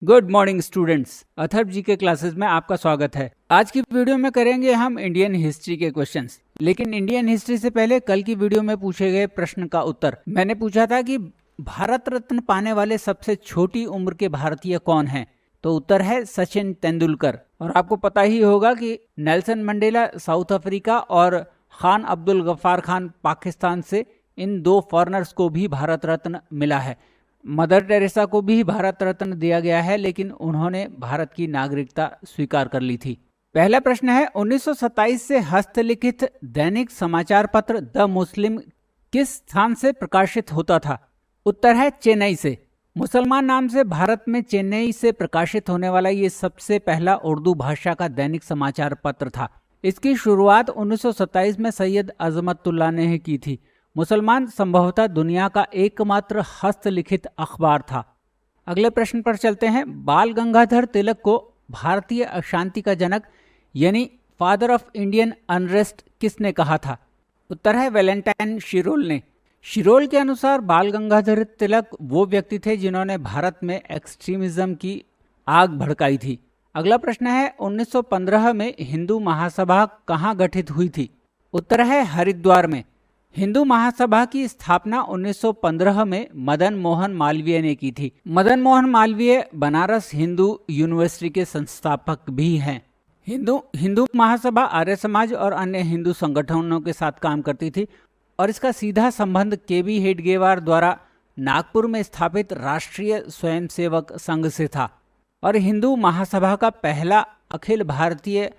Good morning students, Atharva जी के classes में आपका स्वागत है। आज की वीडियो में करेंगे हम इंडियन हिस्ट्री के क्वेश्चंस। लेकिन इंडियन हिस्ट्री से पहले कल की वीडियो में पूछे गए प्रश्न का उत्तर। मैंने पूछा था कि भारत रत्न पाने वाले सबसे छोटी उम्र के भारतीय कौन हैं? तो उत्तर है सचिन तेंदुलकर। और आपको पता ही होगा कि नेल्सन मंडेला साउथ अफ्रीका और खान अब्दुल गफ्फार खान पाकिस्तान से, इन दो फॉरेनर्स को भी भारत रत्न मिला है। मदर टेरेसा को भी भारत रत्न दिया गया है, लेकिन उन्होंने भारत की नागरिकता स्वीकार कर ली थी। पहला प्रश्न है, 1927 से हस्तलिखित दैनिक समाचार पत्र द मुस्लिम किस स्थान से प्रकाशित होता था? उत्तर है चेन्नई से। मुसलमान नाम से भारत में चेन्नई से प्रकाशित होने वाला ये सबसे पहला उर्दू भाषा का दैनिक समाचार पत्र था। इसकी शुरुआत 1927 में सैयद अजमतुल्लाह ने की थी। मुसलमान संभवतः दुनिया का एकमात्र हस्तलिखित अखबार था। अगले प्रश्न पर चलते हैं। बाल गंगाधर तिलक को भारतीय अशांति का जनक यानी फादर ऑफ इंडियन अनरेस्ट किसने कहा था? उत्तर है वैलेंटाइन शिरोल ने। शिरोल के अनुसार बाल गंगाधर तिलक वो व्यक्ति थे जिन्होंने भारत में एक्सट्रीमिज्म की आग भड़काई थी। अगला प्रश्न है, 1915 में हिंदू महासभा कहाँ गठित हुई थी? उत्तर है हरिद्वार में। हिंदू महासभा की स्थापना 1915 में मदन मोहन मालवीय ने की थी। मदन मोहन मालवीय बनारस हिंदू यूनिवर्सिटी के संस्थापक भी हैं। हिंदू महासभा आर्य समाज और अन्य हिंदू संगठनों के साथ काम करती थी और इसका सीधा संबंध केबी हेडगेवार द्वारा नागपुर में स्थापित राष्ट्रीय स्वयंसेवक संघ से था। और हिंदू महासभा का पहला अखिल भारतीय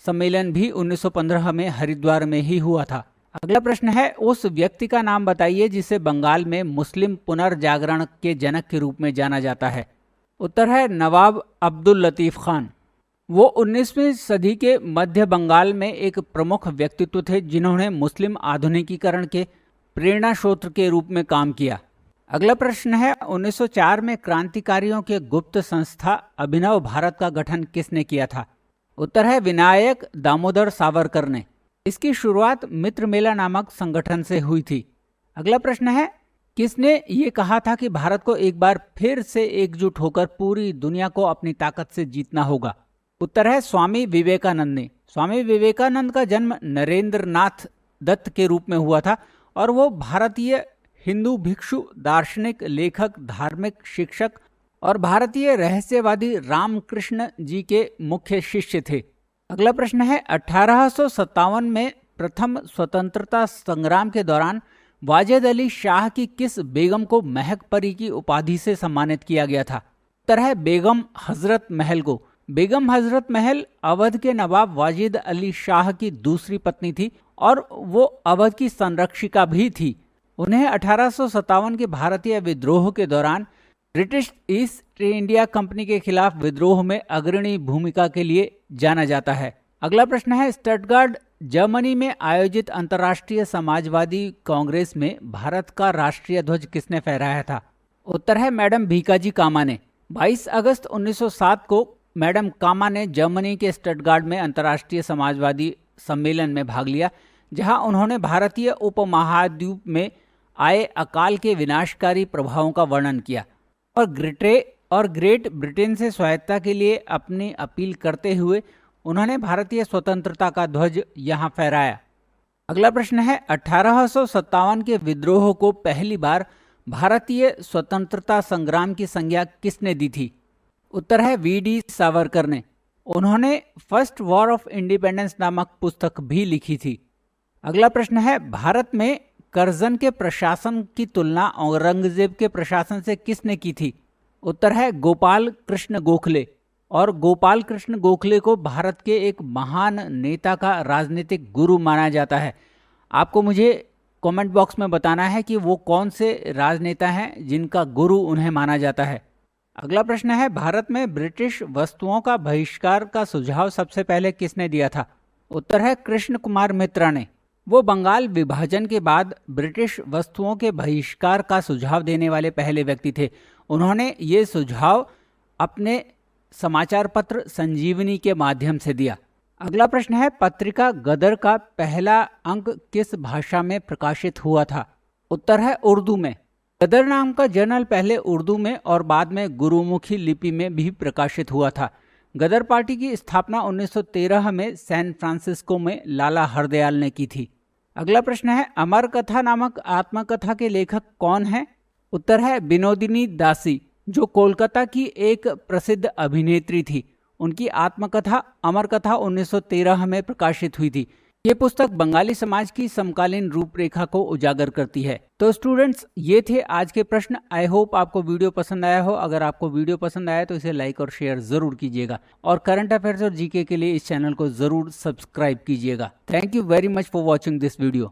सम्मेलन भी 1915 में हरिद्वार में ही हुआ था। अगला प्रश्न है, उस व्यक्ति का नाम बताइए जिसे बंगाल में मुस्लिम पुनर्जागरण के जनक के रूप में जाना जाता है। उत्तर है नवाब अब्दुल लतीफ खान। वो 19वीं सदी के मध्य बंगाल में एक प्रमुख व्यक्तित्व थे जिन्होंने मुस्लिम आधुनिकीकरण के प्रेरणा स्रोत के रूप में काम किया। अगला प्रश्न है, 1904 में क्रांतिकारियों के गुप्त संस्था अभिनव भारत का गठन किसने किया था? उत्तर है विनायक दामोदर सावरकर ने। इसकी शुरुआत मित्र मेला नामक संगठन से हुई थी। अगला प्रश्न है, किसने ये कहा था कि भारत को एक बार फिर से एकजुट होकर पूरी दुनिया को अपनी ताकत से जीतना होगा? उत्तर है स्वामी विवेकानंद ने। स्वामी विवेकानंद का जन्म नरेंद्र नाथ दत्त के रूप में हुआ था और वो भारतीय हिंदू भिक्षु, दार्शनिक, लेखक, धार्मिक शिक्षक और भारतीय रहस्यवादी रामकृष्ण जी के मुख्य शिष्य थे। अगला प्रश्न है, 1857 में प्रथम स्वतंत्रता संग्राम के दौरान वाजिद अली शाह की किस बेगम को महक परी की उपाधि से सम्मानित किया गया था? उत्तर है बेगम हजरत महल को। बेगम हजरत महल अवध के नवाब वाजिद अली शाह की दूसरी पत्नी थी और वो अवध की संरक्षिका भी थी। उन्हें 1857 के भारतीय विद्रोह के दौरान ब्रिटिश ईस्ट इंडिया कंपनी के खिलाफ विद्रोह में अग्रणी भूमिका के लिए जाना जाता है। अगला प्रश्न है, स्टटगार्ट जर्मनी में आयोजित अंतर्राष्ट्रीय समाजवादी कांग्रेस में भारत का राष्ट्रीय ध्वज किसने फहराया था? उत्तर है मैडम भीकाजी कामा ने। 22 अगस्त 1907 को मैडम कामा ने जर्मनी के स्टटगार्ट में अंतर्राष्ट्रीय समाजवादी सम्मेलन में भाग लिया, जहां उन्होंने भारतीय उपमहाद्वीप में आए अकाल के विनाशकारी प्रभावों का वर्णन किया और ग्रेट ब्रिटेन से स्वायत्तता के लिए अपनी अपील करते हुए उन्होंने भारतीय स्वतंत्रता का ध्वज यहां फहराया। अगला प्रश्न है, 1857 के विद्रोह को पहली बार भारतीय स्वतंत्रता संग्राम की संज्ञा किसने दी थी? उत्तर है वी.डी. सावरकर ने। उन्होंने फर्स्ट वॉर ऑफ इंडिपेंडेंस नामक पुस्तक भी लिखी थी। अगला प्रश्न है, भारत में करजन के प्रशासन की तुलना औरंगजेब के प्रशासन से किसने की थी? उत्तर है गोपाल कृष्ण गोखले। और गोपाल कृष्ण गोखले को भारत के एक महान नेता का राजनीतिक गुरु माना जाता है। आपको मुझे कमेंट बॉक्स में बताना है कि वो कौन से राजनेता हैं जिनका गुरु उन्हें माना जाता है। अगला प्रश्न है, भारत में ब्रिटिश वस्तुओं का बहिष्कार का सुझाव सबसे पहले किसने दिया था? उत्तर है कृष्ण कुमार मित्रा ने। वो बंगाल विभाजन के बाद ब्रिटिश वस्तुओं के बहिष्कार का सुझाव देने वाले पहले व्यक्ति थे। उन्होंने ये सुझाव अपने समाचार पत्र संजीवनी के माध्यम से दिया। अगला प्रश्न है, पत्रिका गदर का पहला अंक किस भाषा में प्रकाशित हुआ था? उत्तर है उर्दू में। गदर नाम का जर्नल पहले उर्दू में और बाद में गुरुमुखी लिपि में भी प्रकाशित हुआ था। गदर पार्टी की स्थापना 1913 में सैन फ्रांसिस्को में लाला हरदयाल ने की थी। अगला प्रश्न है, अमर कथा नामक आत्मकथा के लेखक कौन है? उत्तर है विनोदिनी दासी, जो कोलकाता की एक प्रसिद्ध अभिनेत्री थी। उनकी आत्मकथा अमर कथा 1913 में प्रकाशित हुई थी। ये पुस्तक बंगाली समाज की समकालीन रूपरेखा को उजागर करती है। तो स्टूडेंट्स, ये थे आज के प्रश्न। आई होप आपको वीडियो पसंद आया हो। अगर आपको वीडियो पसंद आया तो इसे लाइक और शेयर जरूर कीजिएगा और करंट अफेयर्स और जीके के लिए इस चैनल को जरूर सब्सक्राइब कीजिएगा। Thank you very much for watching this video.